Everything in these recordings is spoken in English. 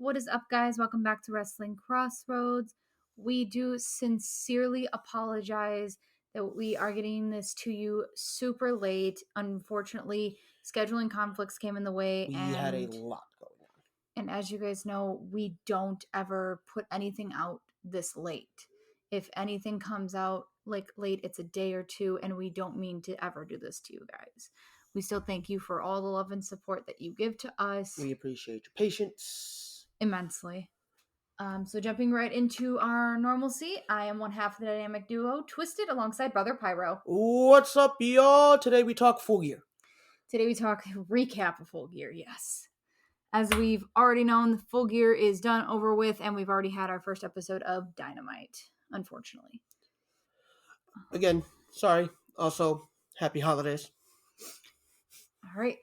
What is up, guys? Welcome back to Wrestling Crossroads. We do sincerely apologize that we are getting this to you super late. Unfortunately, scheduling conflicts came in the way. We had a lot going on. And as you guys know, we don't ever put anything out this late. If anything comes out like late, it's a day or two, and we don't mean to ever do this to you guys. We still thank you for all the love and support that you give to us. We appreciate your patience Immensely. So jumping right into our normalcy, I am one half of the dynamic duo, Twisted, alongside Brother Pyro. What's up, y'all? Today we talk Full Gear. Today we talk recap of Full Gear, yes. As we've already known, Full Gear is done, over with, and we've already had our first episode of Dynamite, unfortunately. Again, sorry. Also, happy holidays. All right.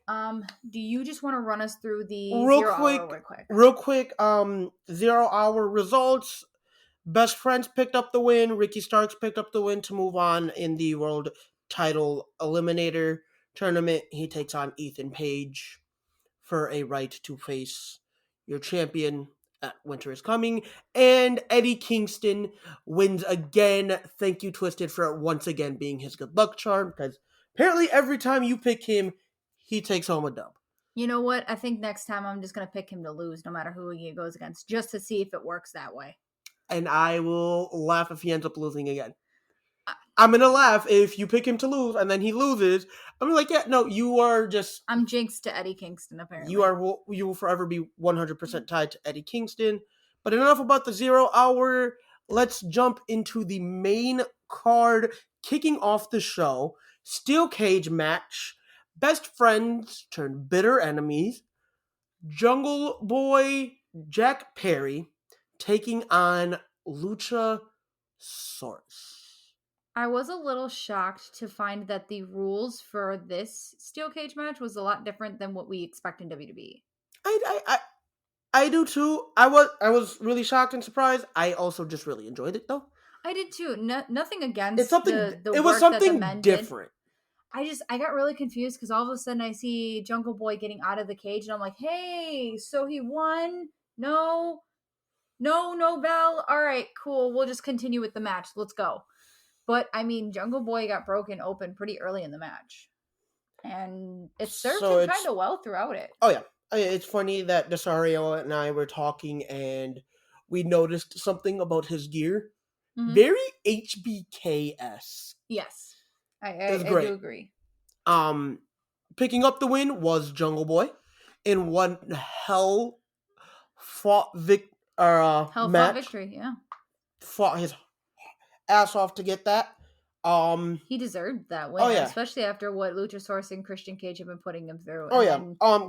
Do you just want to run us through the Real quick, 0 hour results. Best Friends picked up the win. Ricky Starks picked up the win to move on in the World Title Eliminator Tournament. He takes on Ethan Page for a right to face your champion at Winter is Coming. And Eddie Kingston wins again. Thank you, Twisted, for once again being his good luck charm, because apparently every time you pick him, he takes home a dub. You know what? I think next time I'm just going to pick him to lose, no matter who he goes against, just to see if it works that way. And I will laugh if he ends up losing again. I'm going to laugh if you pick him to lose and then he loses. I'm like, yeah, no, you are just... I'm jinxed to Eddie Kingston, apparently. You will forever be 100% tied to Eddie Kingston. But enough about the 0 hour. Let's jump into the main card. Kicking off the show, Steel Cage match. Best Friends turn bitter enemies. Jungle Boy Jack Perry taking on Luchasaurus. I was a little shocked to find that the rules for this steel cage match was a lot different than what we expect in WWE. I do too. I was really shocked and surprised. I also just really enjoyed it though. I did too. Nothing against it's something. The it work was something that the men different. Did. I got really confused because all of a sudden I see Jungle Boy getting out of the cage and I'm like, hey, so he won? No bell. All right, cool. We'll just continue with the match. Let's go. But, I mean, Jungle Boy got broken open pretty early in the match. And it served him kind of well throughout it. Oh, yeah. It's funny that Desario and I were talking and we noticed something about his gear. Mm-hmm. Very HBK-esque. Yes. I do agree. Picking up the win was Jungle Boy in one hell-fought victory, yeah. Fought his ass off to get that. He deserved that win, especially after what Luchasaurus and Christian Cage have been putting him through.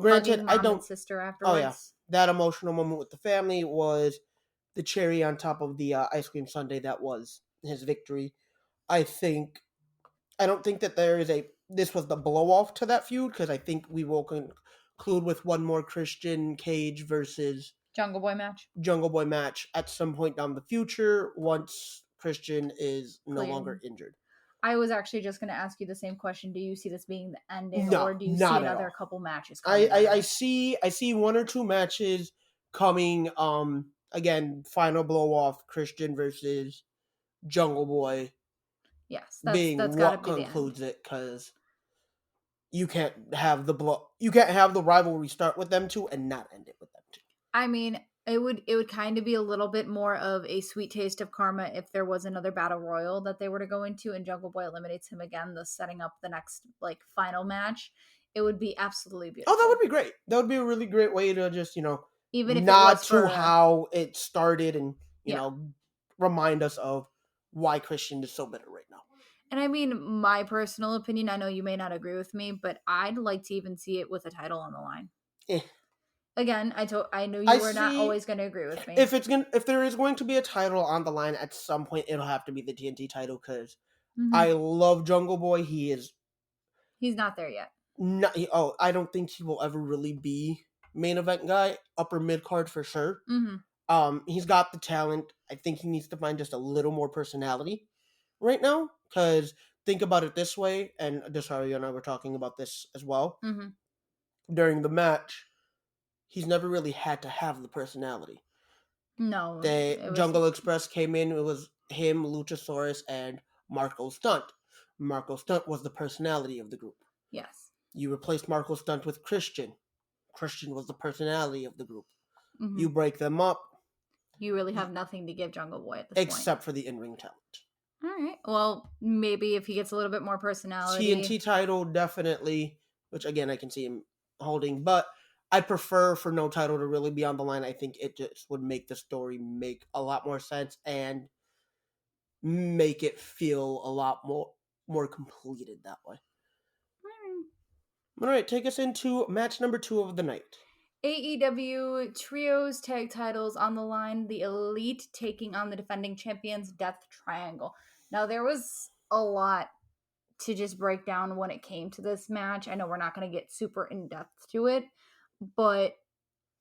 Granted, I don't. Sister afterwards. Oh yeah, that emotional moment with the family was the cherry on top of the ice cream sundae that was his victory. I don't think that this was the blow off to that feud, because I think we will conclude with one more Christian Cage versus Jungle Boy match at some point down the future once Christian is no longer injured. I was actually just going to ask you the same question. Do you see this being the ending, or do you see another couple matches coming? I see one or two matches coming. Again, final blow off Christian versus Jungle Boy. Yes, that's what concludes it, because you can't have the rivalry start with them two and not end it with them two. I mean, it would kind of be a little bit more of a sweet taste of karma if there was another battle royal that they were to go into and Jungle Boy eliminates him again, thus setting up the next final match. It would be absolutely beautiful. Oh, that would be great. That would be a really great way to just, even if nod to how it started and, remind us of why Christian is so bitter right now. And I mean, my personal opinion, I know you may not agree with me, but I'd like to even see it with a title on the line. Again, I know you were not always going to agree with me. If there is going to be a title on the line at some point, it'll have to be the TNT title, because I love Jungle Boy. He's not there yet. I don't think he will ever really be main event guy. Upper mid card for sure. He's got the talent. I think he needs to find just a little more personality right now, because think about it this way, and Desario and I were talking about this as well during the match. he's never really had to have the personality. No, The it was Jungle Express came in, it was him, Luchasaurus, and Marco Stunt. Marco Stunt was the personality of the group. yes. You replaced Marco Stunt with Christian. Christian was the personality of the group. Mm-hmm. You break them up. You really have nothing to give Jungle Boy at this except for the in-ring talent. All right. Well, maybe if he gets a little bit more personality. TNT title, definitely, which again, I can see him holding, but I prefer for no title to really be on the line. I think it just would make the story make a lot more sense and make it feel a lot more completed that way. All right, take us into match number 2 of the night. AEW Trios Tag Titles on the line. The Elite taking on the defending champions, Death Triangle. Now, there was a lot to just break down when it came to this match. I know we're not going to get super in-depth to it, but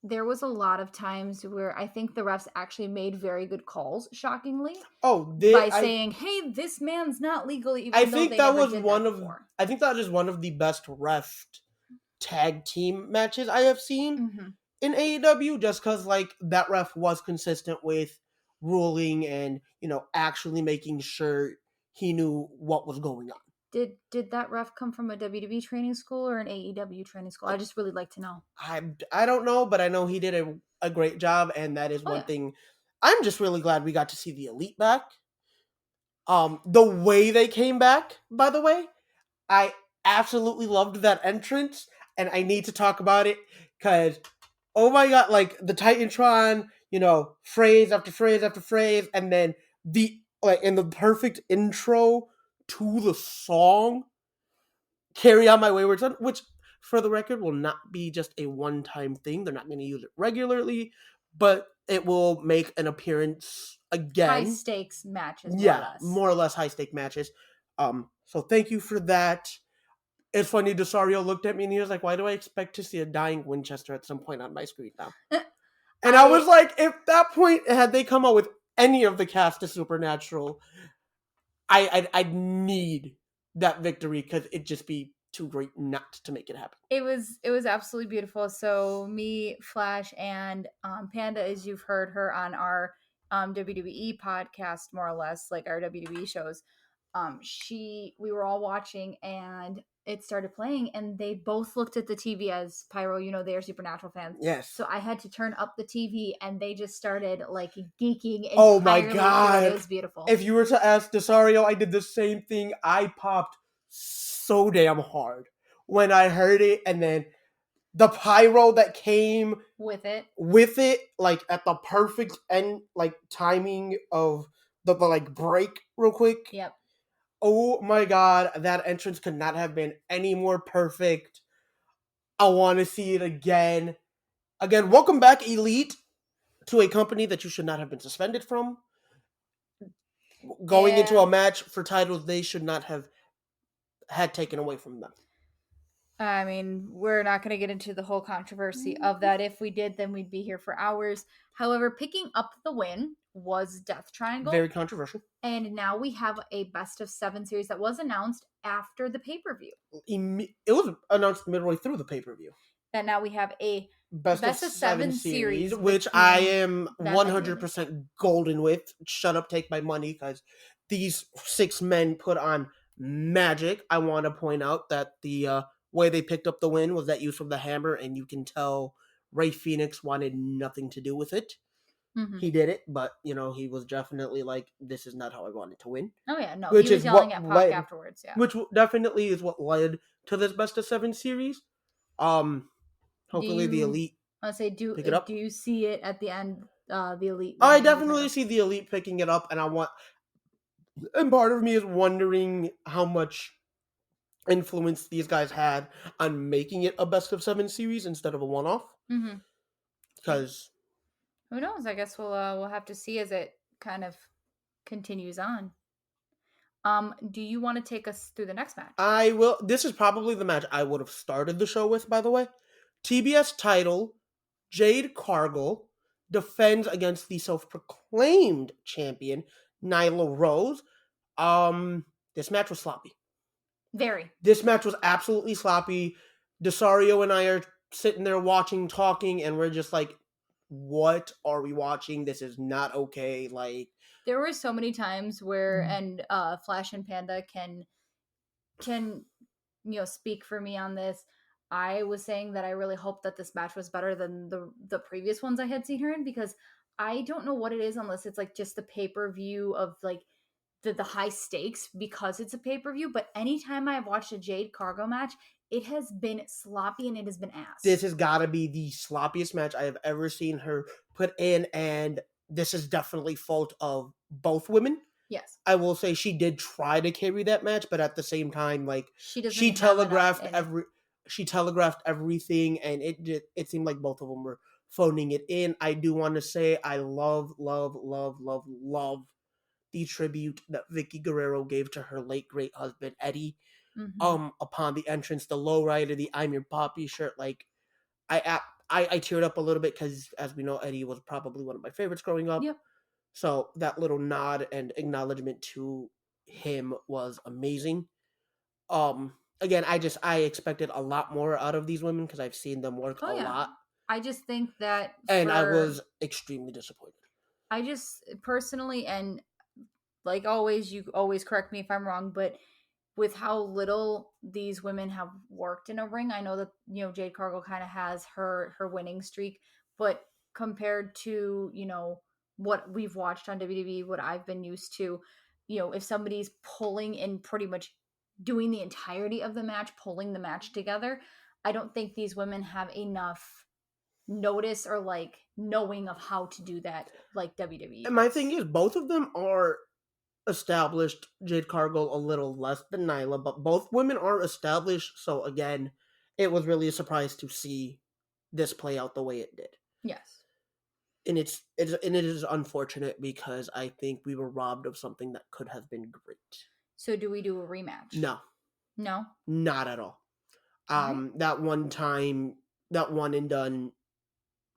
there was a lot of times where I think the refs actually made very good calls, shockingly. By saying, "Hey, this man's not legally." Even I though think they that never was did one that of. before. I think that is one of the best ref tag team matches I have seen in AEW. Just because like that ref was consistent with ruling and actually making sure he knew what was going on. Did that ref come from a WWE training school or an AEW training school? I just really like to know. I don't know, but I know he did a great job, and that is one thing. I'm just really glad we got to see the Elite back. The way they came back, by the way, I absolutely loved that entrance, and I need to talk about it because, oh my god, like the Titantron, phrase after phrase after phrase, and then in the perfect intro to the song, Carry On My Wayward Son, which for the record will not be just a one-time thing. They're not going to use it regularly, but it will make an appearance again. High stakes matches, more or less high stake matches. So thank you for that. It's funny, Desario looked at me and he was like, "Why do I expect to see a dying Winchester at some point on my screen now?" And I was like, if that point had they come out with any of the cast of Supernatural, I'd need that victory because it'd just be too great not to make it happen. It was absolutely beautiful. So me, Flash, and Panda, as you've heard her on our WWE podcast, more or less, like our WWE shows, we were all watching and it started playing and they both looked at the TV as Pyro, they are Supernatural fans. Yes. So I had to turn up the TV and they just started like geeking entirely. Oh my god. It was beautiful. If you were to ask Desario, I did the same thing. I popped so damn hard when I heard it, and then the pyro that came with it, like at the perfect end, like timing of the like break real quick. Yep. Oh my god, that entrance could not have been any more perfect. I want to see it again. Again, welcome back, Elite, to a company that you should not have been suspended from. Going into a match for titles they should not have had taken away from them. I mean, we're not going to get into the whole controversy of that. If we did, then we'd be here for hours. However, picking up the win was Death Triangle. Very controversial. And now we have a best of 7 series that was announced after the pay-per-view. It was announced midway through the pay-per-view. That now we have a best of 7 series, which I am 100% golden with. Shut up, take my money, because these 6 men put on magic. I want to point out that the way they picked up the win was that use of the hammer, and you can tell Rey Fenix wanted nothing to do with it. Mm-hmm. He did it, but he was definitely like, "This is not how I wanted to win." Oh yeah, no, he was yelling at Pac afterwards. Yeah, which definitely is what led to this best of 7 series. Hopefully the Elite. I say, do you see it at the end? The Elite. I definitely see the Elite picking it up, and part of me is wondering how much influence these guys had on making it a best of 7 series instead of a one-off. Because who knows? I guess we'll have to see as it kind of continues on. Do you want to take us through the next match? I will. This is probably the match I would have started the show with, by the way. TBS title, Jade Cargill defends against the self-proclaimed champion, Nyla Rose. This match was sloppy. Very. This match was absolutely sloppy. Desario and I are sitting there watching, talking, and we're just like, what are we watching? This is not okay. Like, there were so many times where, and Flash and Panda can speak for me on this. I was saying that I really hope that this match was better than the previous ones I had seen her in, because I don't know what it is, unless it's like just the pay-per-view of like the high stakes because it's a pay-per-view. But anytime I've watched a Jade Cargo match, it has been sloppy and it has been ass. This has got to be the sloppiest match I have ever seen her put in, and this is definitely fault of both women. Yes. I will say she did try to carry that match, but at the same time, like, she telegraphed everything, and it seemed like both of them were phoning it in. I do want to say I love the tribute that Vicky Guerrero gave to her late great husband Eddie. Upon the entrance, the lowrider, the "I'm Your Poppy" shirt, like, I teared up a little bit because, as we know, Eddie was probably one of my favorites growing up. Yep. So that little nod and acknowledgement to him was amazing. Again, I expected a lot more out of these women because I've seen them work a lot. I just think that and I was extremely disappointed. I just personally, and like always, you always correct me if I'm wrong, but with how little these women have worked in a ring, I know that Jade Cargill kind of has her winning streak, but compared to what we've watched on WWE, what I've been used to, if somebody's pulling and pretty much doing the entirety of the match, pulling the match together, I don't think these women have enough notice or like knowing of how to do that like WWE. And my thing is, both of them are established. Jade Cargill a little less than Nyla, but both women are established. So again, it was really a surprise to see this play out the way it did. Yes. And it is unfortunate because I think we were robbed of something that could have been great. So do we do a rematch? No. No? Not at all. Right. That one time, that one and done.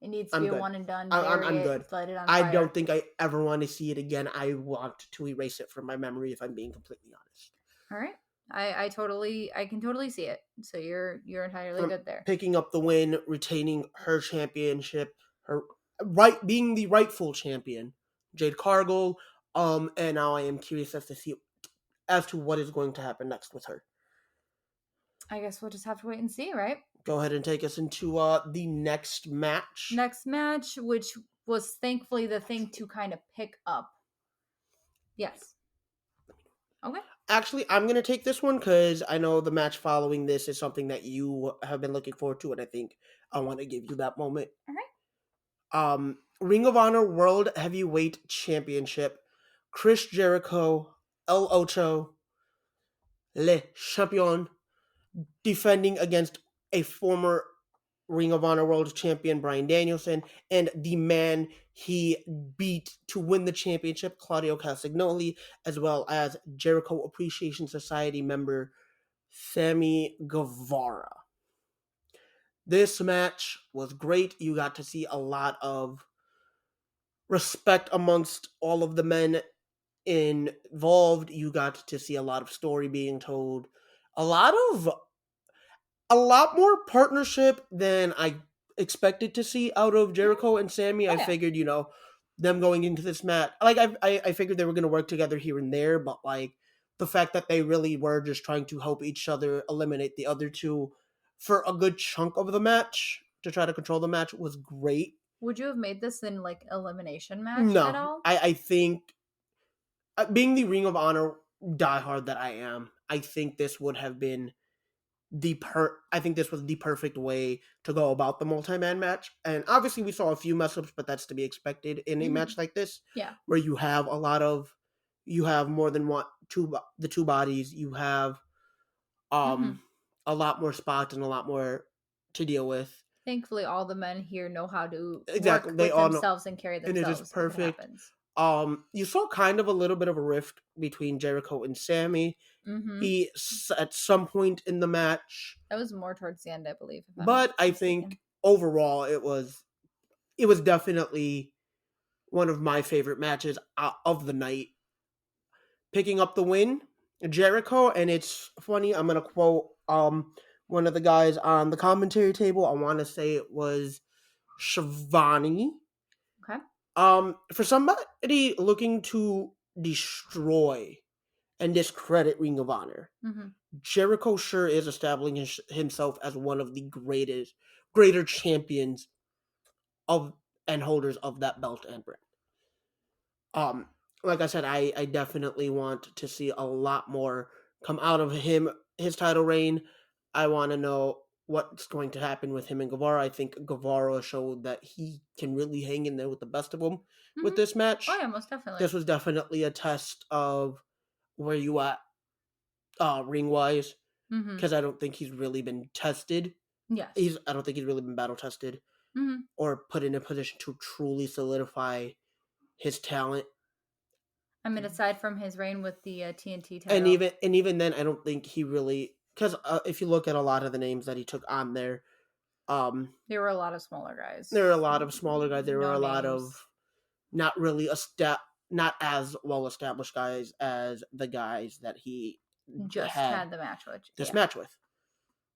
It needs to be a one and done. I'm good. Let it on I fire. don't think I ever want to see it again. I want to erase it from my memory, if I'm being completely honest. All right. I can totally see it. So you're entirely good there. Picking up the win, retaining her championship, being the rightful champion, Jade Cargill. And now I am curious as to what is going to happen next with her. I guess we'll just have to wait and see, right? Go ahead and take us into the next match. Next match, which was thankfully the thing to kind of pick up. Yes. Okay. Actually, I'm going to take this one because I know the match following this is something that you have been looking forward to, and I think I want to give you that moment. All right. Ring of Honor World Heavyweight Championship. Chris Jericho, El Ocho, Le Champion, defending against a former Ring of Honor World Champion Bryan Danielson and the man he beat to win the championship, Claudio Castagnoli, as well as Jericho Appreciation Society member Sammy Guevara. This match was great. You got to see a lot of respect amongst all of the men involved. You got to see a lot of story being told. A lot more partnership than I expected to see out of Jericho and Sammy. I figured, them going into this match, like I figured they were going to work together here and there, but like the fact that they really were just trying to help each other eliminate the other two for a good chunk of the match to try to control the match was great. Would you have made this in like elimination match at all? I think being the Ring of Honor diehard that I am, I think this would have been I think this was the perfect way to go about the multi-man match. And obviously we saw a few mess ups, but that's to be expected in a match like this. Yeah. Where you have more than the two bodies, you have a lot more spots and a lot more to deal with. Thankfully all the men here know how to work with themselves and carry themselves. And it is perfect. You saw kind of a little bit of a rift between Jericho and Sammy. He at some point in the match. That was more towards the end, I believe. But I think overall it was definitely one of my favorite matches of the night. Picking up the win, Jericho, and it's funny, I'm gonna quote one of the guys on the commentary table. I want to say it was Shivani. Okay. For somebody looking to destroy and discredit Ring of Honor, Jericho sure is establishing himself as one of the greater champions of and holders of that belt and brand. Like I said, I definitely want to see a lot more come out of his title reign. I want to know what's going to happen with him and Guevara. I think Guevara showed that he can really hang in there with the best of them with this match. Oh yeah, most definitely. This was definitely a test of where you at ring wise, because I don't think he's really been tested. Yes. I don't think he's really been battle tested or put in a position to truly solidify his talent. I mean, aside from his reign with the TNT title, and even then, I don't think he really, because if you look at a lot of the names that he took on there, there were a lot of smaller guys. There were a lot of smaller guys. There were a lot of not really not as well established guys as the guys that he just had the match with. Match with.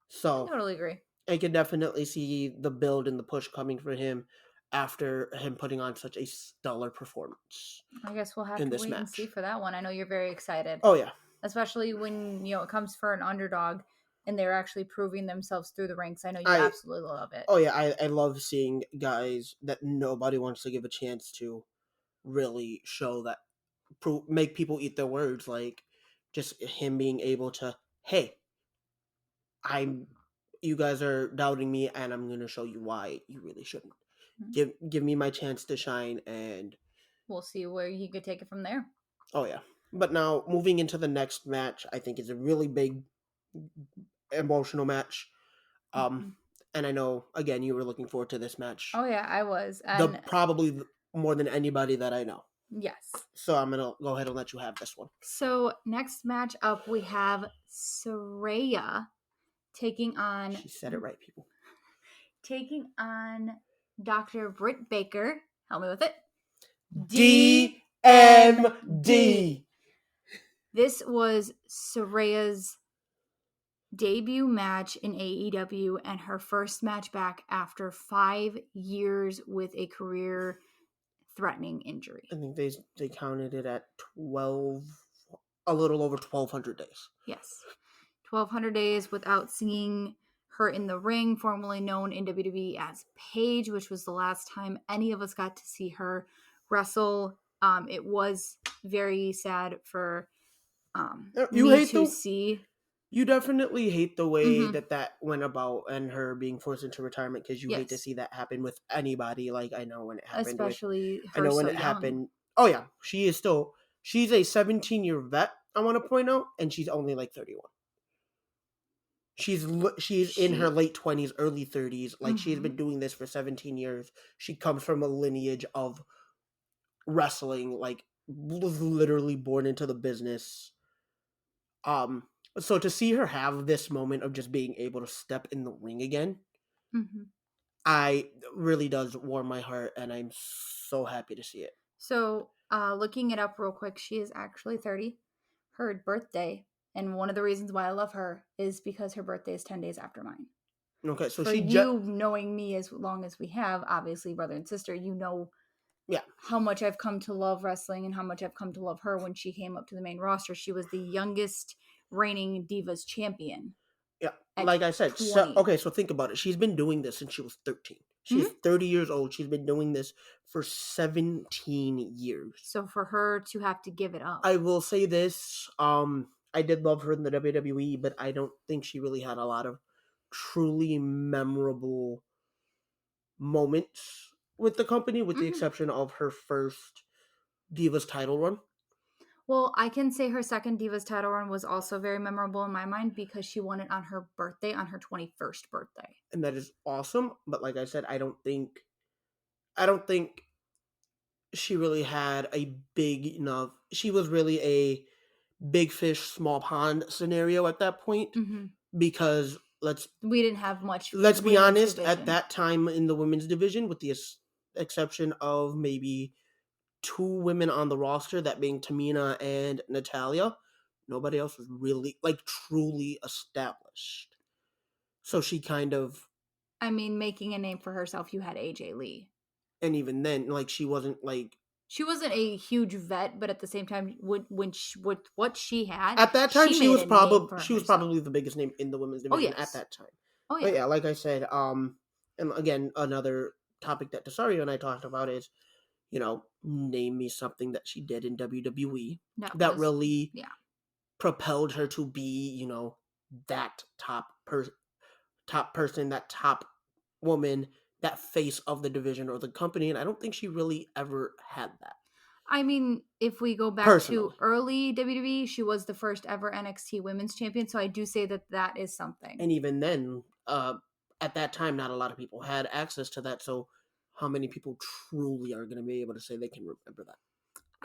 So I totally agree. I can definitely see the build and the push coming for him after him putting on such a stellar performance. I guess we'll have to wait and see for that one. I know you're very excited. Oh yeah. Especially when it comes for an underdog and they're actually proving themselves through the ranks. I know you absolutely love it. Oh yeah, I love seeing guys that nobody wants to give a chance to really show that, make people eat their words. Like just him being able to, hey, you guys are doubting me, and I'm going to show you why you really shouldn't. Give me my chance to shine, and we'll see where he could take it from there. Oh yeah. But now moving into the next match, I think is a really big emotional match. And I know again you were looking forward to this match. Oh yeah, I was. And probably more than anybody that I know. Yes. So I'm gonna go ahead and let you have this one. So next match up, we have Saraya taking on. She said it right, people. Taking on Dr. Britt Baker. Help me with it. DMD. This was Saraya's debut match in AEW and her first match back after 5 years with a career-threatening injury. I think they counted it at a little over 1,200 days. Yes. 1,200 days without seeing her in the ring, formerly known in WWE as Paige, which was the last time any of us got to see her wrestle. It was very sad for see. You definitely hate the way that went about and her being forced into retirement, because you hate to see that happen with anybody. Like I know when it happened, especially I know when it happened. Oh yeah, she's a 17-year vet. I want to point out, and she's only like 31. She's in her late 20s, early 30s. Like she's been doing this for 17 years. She comes from a lineage of wrestling. Like was literally born into the business. So to see her have this moment of just being able to step in the ring again, I really does warm my heart, and I'm so happy to see it. So, looking it up real quick, she is actually 30. Her birthday, and one of the reasons why I love her is because her birthday is 10 days after mine. Okay, so knowing me as long as we have, obviously brother and sister, how much I've come to love wrestling and how much I've come to love her. When she came up to the main roster, she was the youngest reigning Divas champion. Yeah, like I said. So think about it. She's been doing this since she was 13. She's 30 years old. She's been doing this for 17 years. So for her to have to give it up. I will say this. I did love her in the WWE, but I don't think she really had a lot of truly memorable moments with the company, with the exception of her first Divas title run. Well, I can say her second Divas title run was also very memorable in my mind because she won it on her birthday, on her 21st birthday. And that is awesome. But like I said, I don't think she really had a big enough. She was really a big fish, small pond scenario at that point because we didn't have much. Let's be honest. Division. At that time in the women's division, with the exception of maybe 2 women on the roster, that being Tamina and Natalia, nobody else was really truly established. So she kind of, I mean, making a name for herself, you had AJ Lee. and even then, like, she wasn't like, She wasn't a huge vet, but at the same time, with what she had, at that time she made a name for she was herself. probably the biggest name in the women's Oh division at yes. that time. Oh But yeah. yeah, like I said, and again, another topic that Desario and I talked about is, name me something that she did in WWE that really Yeah. propelled her to be, that top person, that top woman, that face of the division or the company, and I don't think she really ever had that. I mean, if we go back Personally. to early WWE, she was the first ever NXT Women's Champion, so I do say that is something. And even then, at that time, not a lot of people had access to that, so how many people truly are going to be able to say they can remember that?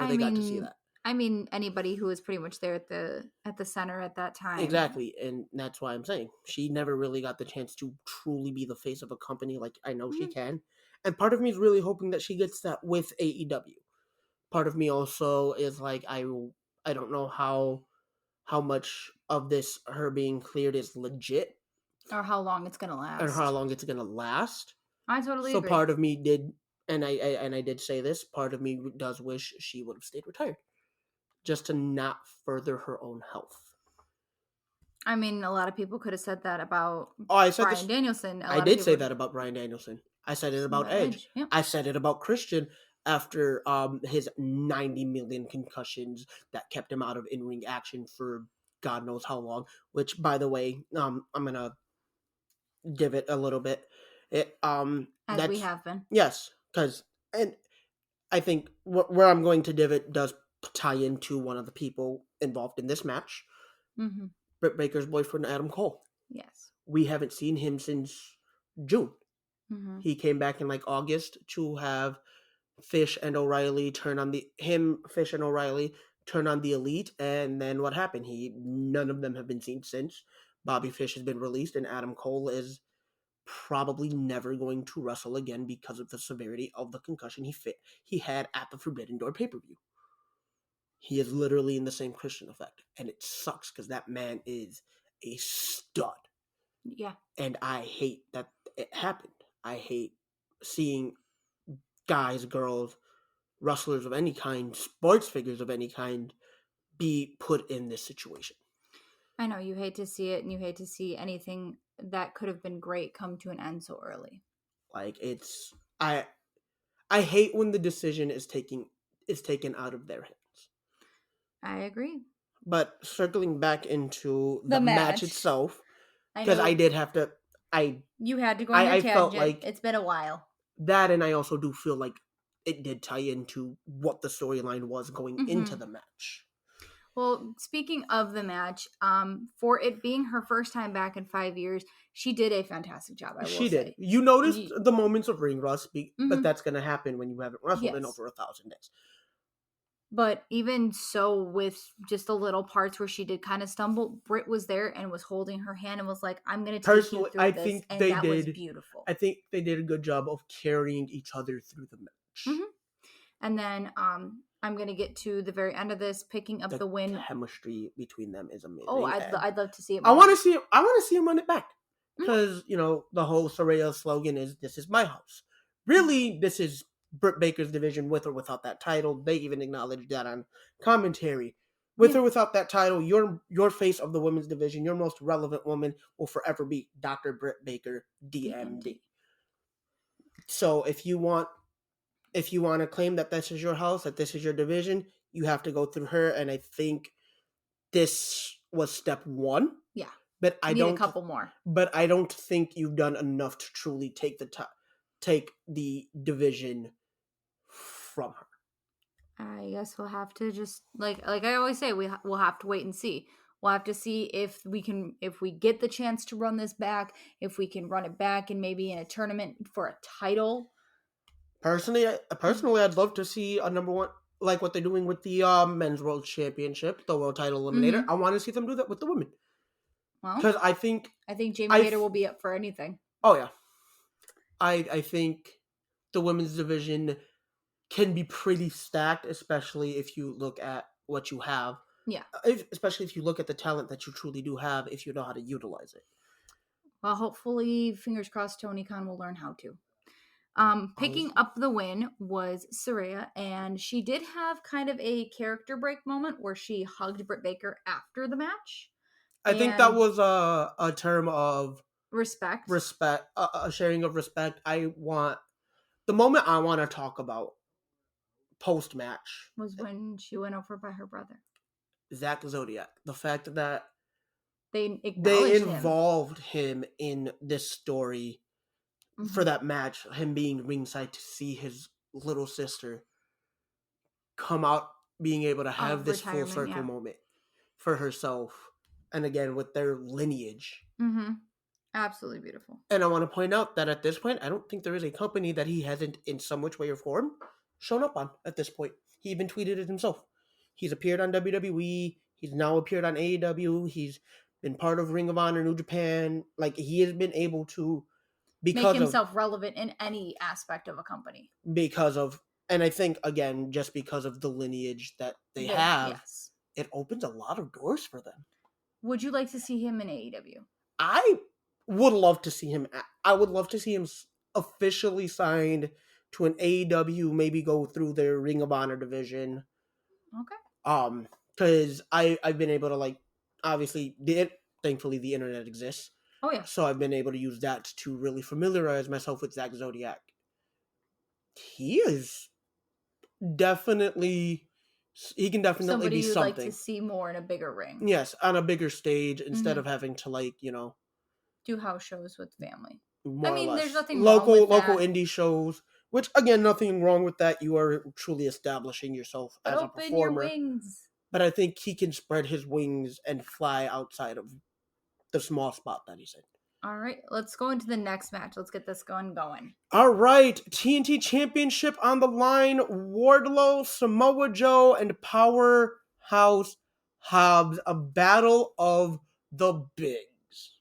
Or they got to see that? I mean, anybody who was pretty much there at the center at that time. Exactly, and that's why I'm saying she never really got the chance to truly be the face of a company like I know she can. And part of me is really hoping that she gets that with AEW. Part of me also is like, I don't know how much of this her being cleared is legit, or how long it's gonna last, and how long it's gonna last. I totally agree. So part of me did, and I did say this, part of me does wish she would have stayed retired, just to not further her own health. I mean, a lot of people could have said that about Bryan Danielson. I did say that about Bryan Danielson. I said it about Edge. Yep. I said it about Christian after his 90 million concussions that kept him out of in-ring action for God knows how long. Which, by the way, I'm gonna divot a little bit. As we have been. Yes, because, and I think where I'm going to divot does tie into one of the people involved in this match. Mm-hmm. Britt Baker's boyfriend, Adam Cole. Yes. We haven't seen him since June. Mm-hmm. He came back in like August to have Fish and O'Reilly turn on the Elite, and then what happened? None of them have been seen since. Bobby Fish has been released, and Adam Cole is probably never going to wrestle again because of the severity of the concussion he had at the Forbidden Door pay-per-view. He is literally in the same Christian effect, and it sucks because that man is a stud. Yeah. And I hate that it happened. I hate seeing guys, girls, wrestlers of any kind, sports figures of any kind, be put in this situation. I know, you hate to see it, and you hate to see anything that could have been great come to an end so early. Like, it's... I hate when the decision is taken out of their hands. I agree. But circling back into the match itself, because I did have to... You had to go on your tangent. Felt like it's been a while. That, and I also do feel like it did tie into what the storyline was going into the match. Well, speaking of the match, for it being her first time back in 5 years, she did a fantastic job, I will say. She did. You noticed the moments of ring rust, but that's going to happen when you haven't wrestled in over 1,000 days. But even so, with just the little parts where she did kind of stumble, Britt was there and was holding her hand and was like, I'm going to take you through this. And that was beautiful. I think they did a good job of carrying each other through the match. Mm-hmm. And then I'm going to get to the very end of this, picking up the win. The chemistry between them is amazing. Oh, I'd love to see it. I want to see him run it back. Because, the whole Saraya slogan is, this is my house. Really, this is Britt Baker's division, with or without that title. They even acknowledged that on commentary. With or without that title, your face of the women's division, your most relevant woman will forever be Dr. Britt Baker, DMD. So if you want to claim that this is your house, that this is your division, you have to go through her. And I think this was step one. Yeah. But I don't need a couple more. But I don't think you've done enough to truly take the division from her. I guess we'll have to just like I always say, we'll have to wait and see. We'll have to see if we get the chance to run this back, if we can run it back and maybe in a tournament for a title. Personally, I'd love to see a number one, like what they're doing with the men's world championship, the world title eliminator. Mm-hmm. I want to see them do that with the women. Well, because I think Jamie Hayter will be up for anything. Oh yeah, I think the women's division can be pretty stacked, especially if you look at what you have. Yeah. Especially if you look at the talent that you truly do have, if you know how to utilize it. Well, hopefully, fingers crossed, Tony Khan will learn how to. Picking Honestly. up the win was Saraya, and she did have kind of a character break moment where she hugged Britt Baker after the match. I think that And was a term of respect respect, a sharing of respect. The moment I want to talk about post match, was when she went over by her brother. Zach Zodiac. The fact that They they acknowledged him. involved him in this story for that match, him being ringside to see his little sister come out, being able to have this full circle moment for herself, and again with their lineage. Absolutely beautiful. And I want to point out that at this point, I don't think there is a company that he hasn't, in some which way or form, shown up on at this point. He even tweeted it himself. He's appeared on WWE. He's now appeared on AEW. He's been part of Ring of Honor, New Japan. Like, he has been able to, make himself relevant in any aspect of a company. And I think, again, just because of the lineage that they have, it opens a lot of doors for them. Would you like to see him in AEW? I would love to see him. I would love to see him officially signed to an AEW, maybe go through their Ring of Honor division. Okay. Because I've been able to, like, obviously, thankfully the internet exists. Oh, yeah. So I've been able to use that to really familiarize myself with Zach Zodiac. He is definitely... He can definitely somebody be you'd something. like to see more in a bigger ring. Yes, on a bigger stage instead of having to, like, do house shows with family. More I mean, or less. There's nothing wrong with local that. indie shows, which, again, nothing wrong with that. You are truly establishing yourself as a performer. Your wings. But I think he can spread his wings and fly outside of the small spot that he's in. All right, let's go into the next match. Let's get this going. All right, TNT Championship on the line. Wardlow, Samoa Joe, and Powerhouse Hobbs. A battle of the bigs.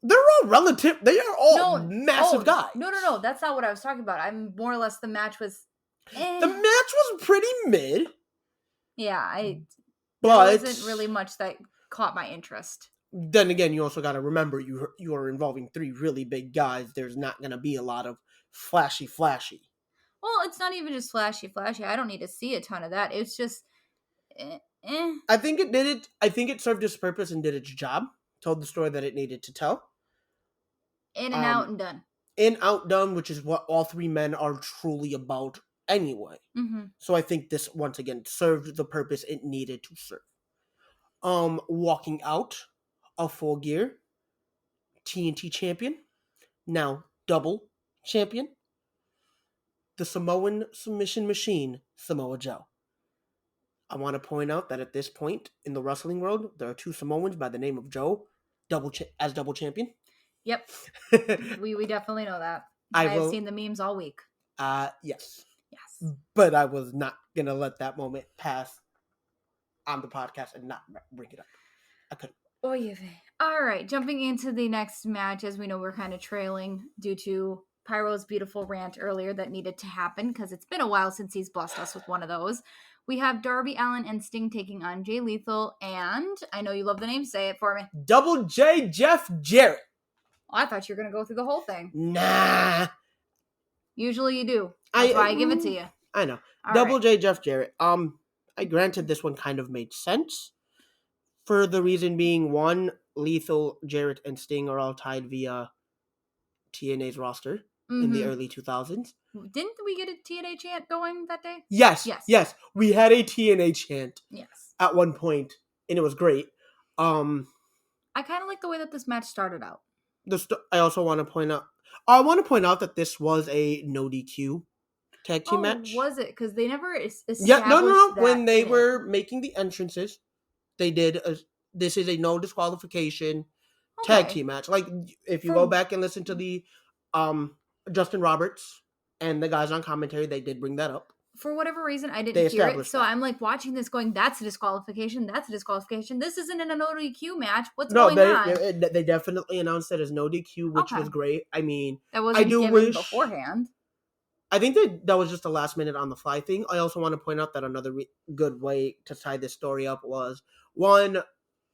They're all relative. They are all massive guys. No. That's not what I was talking about. I'm more or less the match was... The match was pretty mid. Yeah, but there wasn't really much that caught my interest. Then again, you also got to remember you are involving three really big guys. There's not going to be a lot of flashy. Well, it's not even just flashy. I don't need to see a ton of that. It's just... I think it did it. I think it served its purpose and did its job. Told the story that it needed to tell. In and out and done. In, out, done, which is what all three men are truly about anyway. So I think this, once again, served the purpose it needed to serve. Walking out of Full Gear, TNT champion, now double champion, the Samoan submission machine, Samoa Joe. I want to point out that at this point in the wrestling world, there are two Samoans by the name of Joe, double champion. Yep. we definitely know that. I've seen the memes all week. Yes. But I was not going to let that moment pass on the podcast and not bring it up. I couldn't. All right, jumping into the next match, as we know we're kind of trailing due to Pyro's beautiful rant earlier that needed to happen because it's been a while since he's blessed us with one of those. We have Darby Allin and Sting taking on Jay Lethal, and I know you love the name, say it for me. Double J Jeff Jarrett. Oh, I thought you were going to go through the whole thing. Nah. Usually you do. That's why I give it to you. I know. Double J Jeff Jarrett. I granted this one kind of made sense. For the reason being, one, Lethal, Jarrett, and Sting are all tied via TNA's roster in the early 2000s. Didn't we get a TNA chant going that day? Yes. We had a TNA chant. Yes. At one point, and it was great. I kind of like the way that this match started out. I also want to point out. I want to point out that this was a no DQ tag team match. Was it? Because they never established. Yeah, no. When they were making the entrances, they did. This is a no disqualification tag team match. Like, if you go back and listen to the Justin Roberts and the guys on commentary, they did bring that up. For whatever reason, I didn't hear it. So I'm like watching this going, that's a disqualification. That's a disqualification. This isn't in a no DQ match. What's going on? They definitely announced it as no DQ, which was great. I mean, that wasn't given beforehand. I think that was just a last minute on the fly thing. I also want to point out that another good way to tie this story up was, one,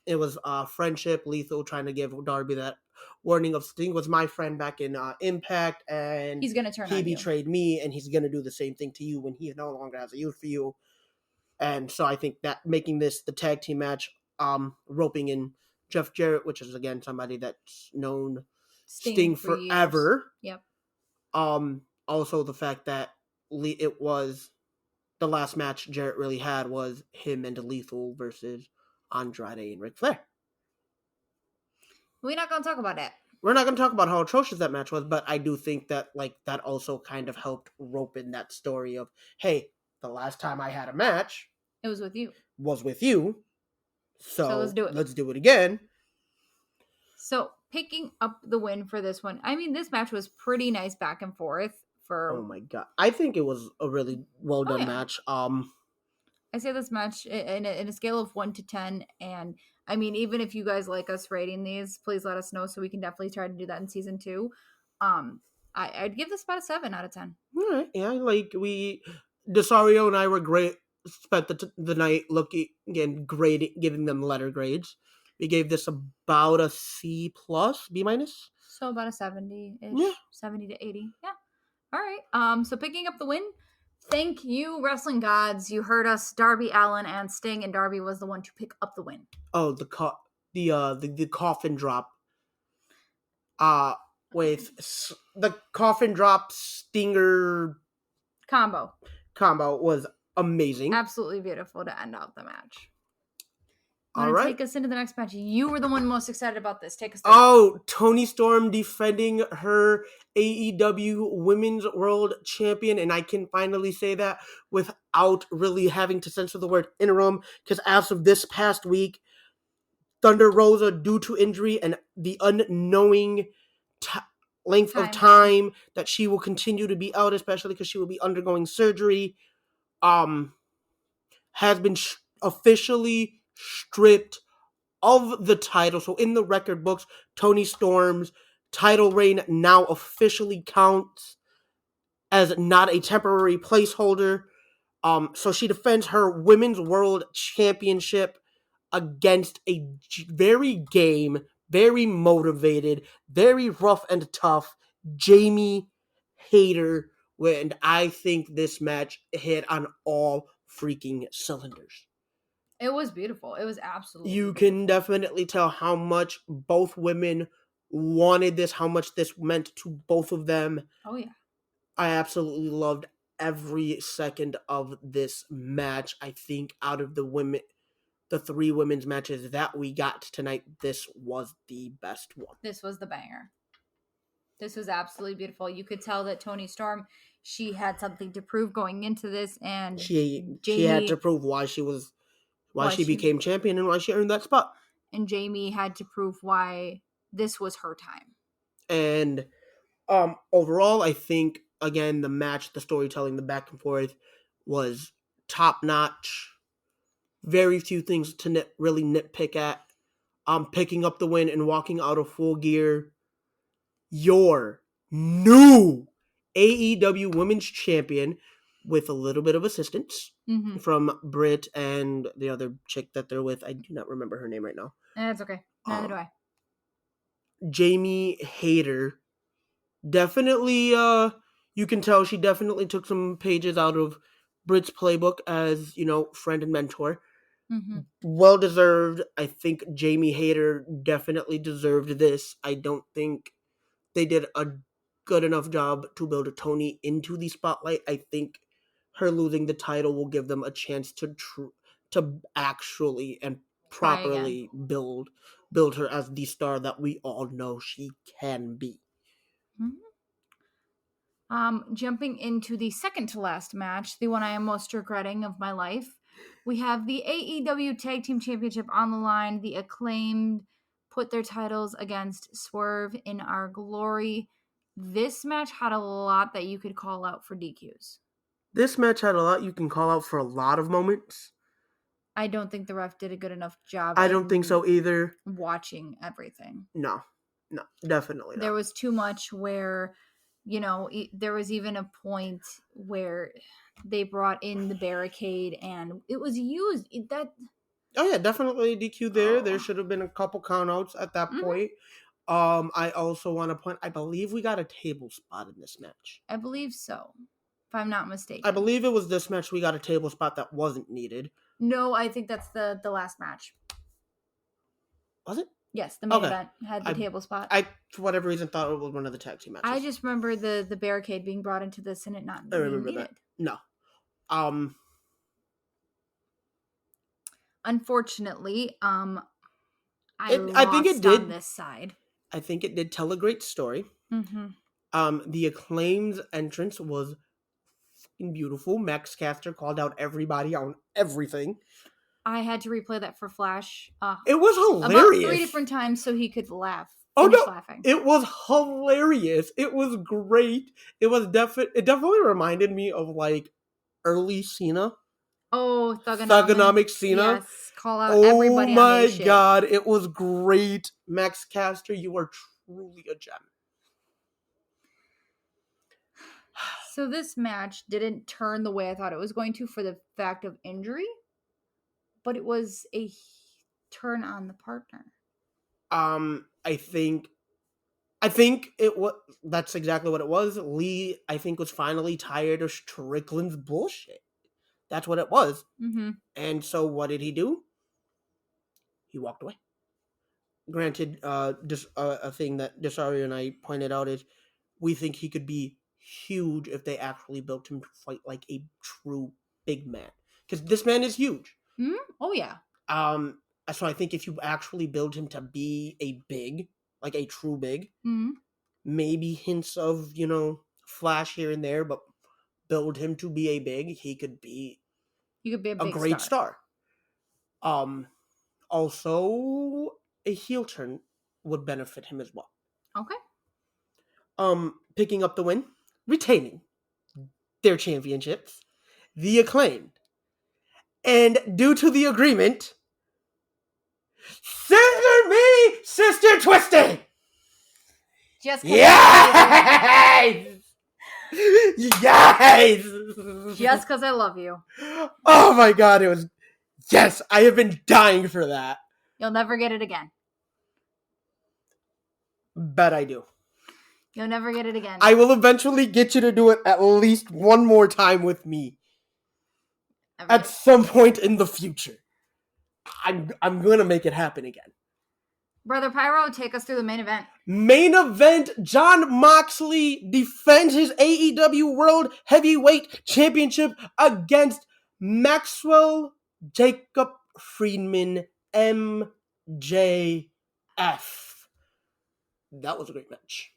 It was friendship. Lethal trying to give Darby that warning of Sting was my friend back in Impact, and He's gonna turn he on you. betrayed me, and he's gonna do the same thing to you when he no longer has a use for you. And so I think that making this the tag team match, roping in Jeff Jarrett, which is again somebody that's known Sting for years. forever. Yep. Also the fact that it was the last match Jarrett really had was him and Lethal versus Andrade and Ric Flair. We're not gonna talk about that. We're not going to talk about how atrocious that match was, but I do think that that also kind of helped rope in that story of, hey, the last time I had a match, it was with you. So let's do it. Let's do it again. So picking up the win for this one, I mean, this match was pretty nice back and forth. Oh my god, I think it was a really well done match. I say this match in a scale of 1 to 10, and I mean, even if you guys like us rating these, please let us know so we can definitely try to do that in season 2. I'd give this about a 7 out of 10. All right, yeah, Desario and I were great. Spent the night looking and grading, giving them letter grades. We gave this about a C plus, B minus. So about a 70-ish, 70 to 80. Yeah. All right. So picking up the win. Thank you, wrestling gods. You heard us, Darby Allin and Sting, and Darby was the one to pick up the win. Oh, the coffin drop. With the coffin drop Stinger combo was amazing. Absolutely beautiful to end out the match. All right. Take us into the next match. You were the one most excited about this. Take us through. Oh, Toni Storm defending her AEW Women's World Champion, and I can finally say that without really having to censor the word interim, because as of this past week, Thunder Rosa, due to injury and the unknowing length of time that she will continue to be out, especially because she will be undergoing surgery, has been officially stripped of the title. So in the record books, Toni Storm's title reign now officially counts as not a temporary placeholder. So she defends her Women's World Championship against a very game, very motivated, very rough and tough Jamie Hayter. And I think this match hit on all freaking cylinders. It was beautiful. It was absolutely You beautiful. can definitely tell how much both women wanted this, how much this meant to both of them. Oh, yeah. I absolutely loved every second of this match. I think out of the 3 women's matches that we got tonight, this was the best one. This was the banger. This was absolutely beautiful. You could tell that Toni Storm, she had something to prove going into this, and she had to prove why she became champion and why she earned that spot. And Jamie had to prove why this was her time. And overall, I think again the match, the storytelling, the back and forth was top notch. Very few things to really nitpick at. Picking up the win and walking out of Full Gear, your new AEW Women's Champion with a little bit of assistance from Britt and the other chick that they're with. I do not remember her name right now. That's okay. Neither do I. Jamie Hayter. Definitely, you can tell she definitely took some pages out of Britt's playbook as, friend and mentor. Mm-hmm. Well deserved. I think Jamie Hayter definitely deserved this. I don't think they did a good enough job to build a Toni into the spotlight. I think her losing the title will give them a chance to actually and properly build her as the star that we all know she can be. Jumping into the second to last match, the one I am most regretting of my life, we have the AEW Tag Team Championship on the line. The Acclaimed put their titles against Swerve in Our Glory. This match had a lot that you could call out for DQs. This match had a lot you can call out for a lot of moments. I don't think the ref did a good enough job. I don't think so either. Watching everything. No, definitely not. There was too much where, there was even a point where they brought in the barricade and it was used. Oh yeah, definitely DQ there. There Oh. should have been a couple countouts at that Mhm. point. I also want to point. I believe we got a table spot in this match. I believe so, if I'm not I mistaken. believe it was this match we got a table spot that wasn't needed. No, I think that's the last match. Was it? Yes, the main Okay. event had the table spot. I, for whatever reason, thought it was one of the tag team matches. I just remember the barricade being brought into this and it not I being remember needed. that. No. Unfortunately, I think it lost did. on this side. I think it did tell a great story. Mm-hmm. The Acclaim's entrance was beautiful. Max Caster called out everybody on everything. I had to replay that for Flash. It was hilarious. About 3 different times so he could laugh. Oh no! Laughing. It was hilarious. It was great. It was It definitely reminded me of like early Cena. Oh, Thugonomic Cena. Yes, call out everybody. Oh my god, it was great. Max Caster, you are truly a gem. So this match didn't turn the way I thought it was going to for the fact of injury, but it was a turn on the partner. I think it was. That's exactly what it was. Lee, I think, was finally tired of Strickland's bullshit. That's what it was. Mm-hmm. And so, what did he do? He walked away. Granted, just a thing that Desario and I pointed out is we think he could be huge if they actually built him to fight like a true big man. Because this man is huge. Mm-hmm. Oh yeah. So I think if you actually build him to be a big, like a true big, maybe hints of, flash here and there, but build him to be a big, he could be a big great star. Also, a heel turn would benefit him as well. Okay. Picking up the win, retaining their championships, the Acclaimed. And due to the agreement, Sister Me, Sister Twisted! Just yes! Yes! Just because I love you. Oh my god, it was... Yes, I have been dying for that. You'll never get it again. Bet I do. You'll never get it again. I will eventually get you to do it at least one more time with me. At some point in the future. I'm gonna make it happen again. Brother Pyro, take us through the main event. Main event, Jon Moxley defends his AEW World Heavyweight Championship against Maxwell Jacob Friedman, MJF. That was a great match.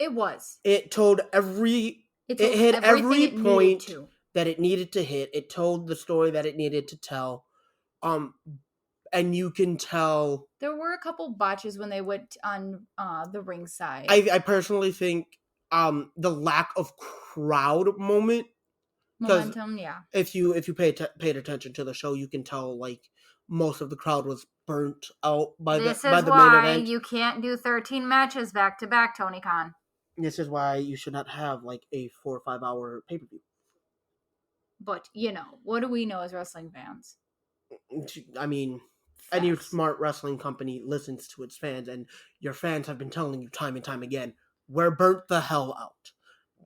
It was. It told every... It hit every point that it needed to hit. It told the story that it needed to tell. And you can tell... There were a couple botches when they went on the ring side. I personally think the lack of crowd momentum, yeah. If you paid attention to the show, you can tell like most of the crowd was burnt out by the main event. This is why you can't do 13 matches back to back, Tony Khan. This is why you should not have like a 4 or 5 hour pay-per-view. But what do we know as wrestling fans? I mean, any smart wrestling company listens to its fans, and your fans have been telling you time and time again, we're burnt the hell out.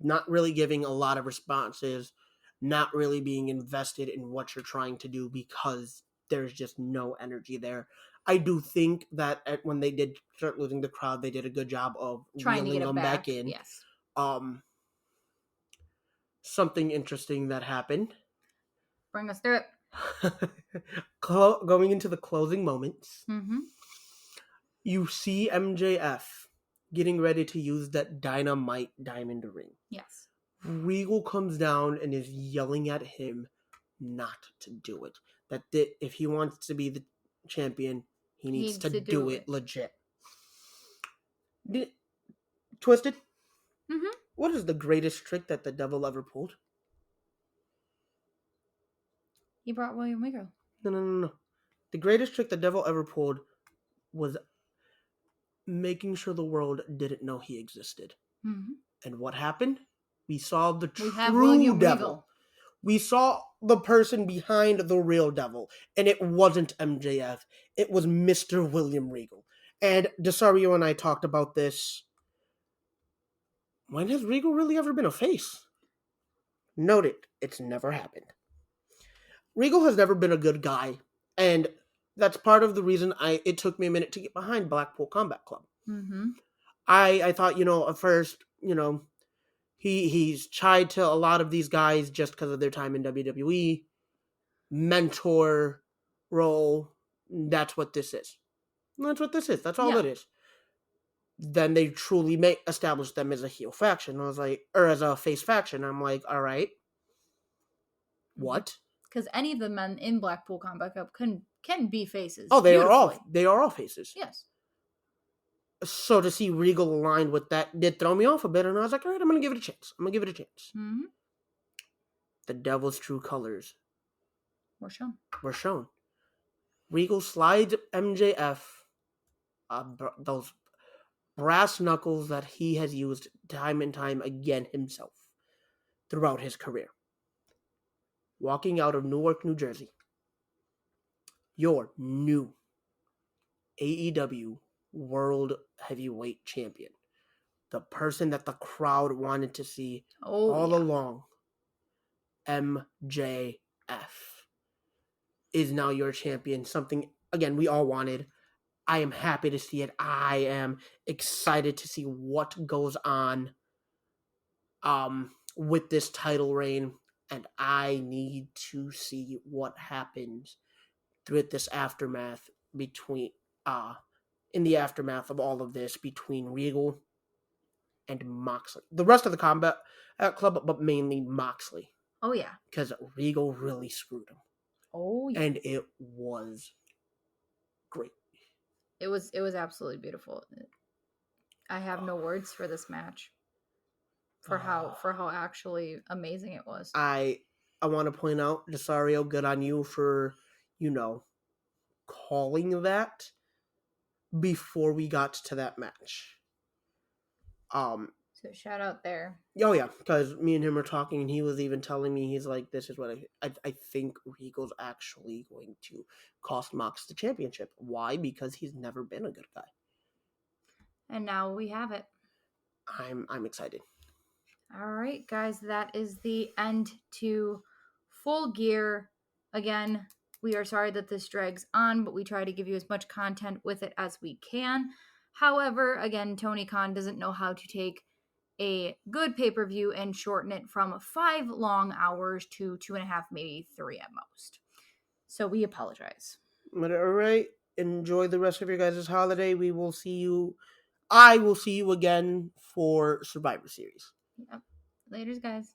Not really giving a lot of responses, not really being invested in what you're trying to do because there's just no energy there. I do think that when they did start losing the crowd, they did a good job of reeling them back in. Yes. Something interesting that happened. Bring us through it. Going into the closing moments, mm-hmm. You see MJF getting ready to use that dynamite diamond ring. Yes. Regal comes down and is yelling at him not to do it. That if he wants to be the champion, he needs to do it legit. Twisted? Mm-hmm. What is the greatest trick that the devil ever pulled? He brought William Regal. No. The greatest trick the devil ever pulled was making sure the world didn't know he existed. Mm-hmm. And what happened? We saw the true William devil. Regal. We saw the person behind the real devil, and it wasn't MJF. It was Mr. William Regal. And Desario and I talked about this. When has Regal really ever been a face? Note it, it's never happened. Regal has never been a good guy, and that's part of the reason it took me a minute to get behind Blackpool Combat Club. Mm-hmm. I thought, at first, he's tied to a lot of these guys just because of their time in WWE, mentor role. That's what this is. That's what this is. That's all it is. Then they truly establish them as a heel faction. I was like, or as a face faction. I'm like, all right, what? Because any of the men in Blackpool Combat Club can be faces. Oh, they are all faces. Yes. So to see Regal aligned with that did throw me off a bit, and I was like, all right, I'm gonna give it a chance. Mm-hmm. The Devil's true colors were shown. Regal slides MJF those brass knuckles that he has used time and time again himself throughout his career. Walking out of Newark, New Jersey, your new AEW World Heavyweight Champion, the person that the crowd wanted to see all along, MJF, is now your champion. Something, again, we all wanted. I am happy to see it. I am excited to see what goes on with this title reign, and I need to see what happens through this aftermath in the aftermath of all of this between Regal and Moxley. The rest of the Combat Club, but mainly Moxley. Oh, yeah. Because Regal really screwed him. Oh, yeah. And it was great. It was absolutely beautiful. I have no words for this match. For how actually amazing it was. I want to point out, Desario, good on you for, calling that before we got to that match. So shout out there. Oh yeah, because me and him were talking, and he was even telling me, he's like, "This is what I think Regal's actually going to cost Mox the championship. Why? Because he's never been a good guy, and now we have it. I'm excited. All right, guys, that is the end to Full Gear. Again, we are sorry that this drags on, but we try to give you as much content with it as we can. However, again, Tony Khan doesn't know how to take a good pay-per-view and shorten it from 5 long hours to 2.5, maybe 3 at most. So we apologize. But all right, enjoy the rest of your guys' holiday. I will see you again for Survivor Series. Yep. Laters, guys.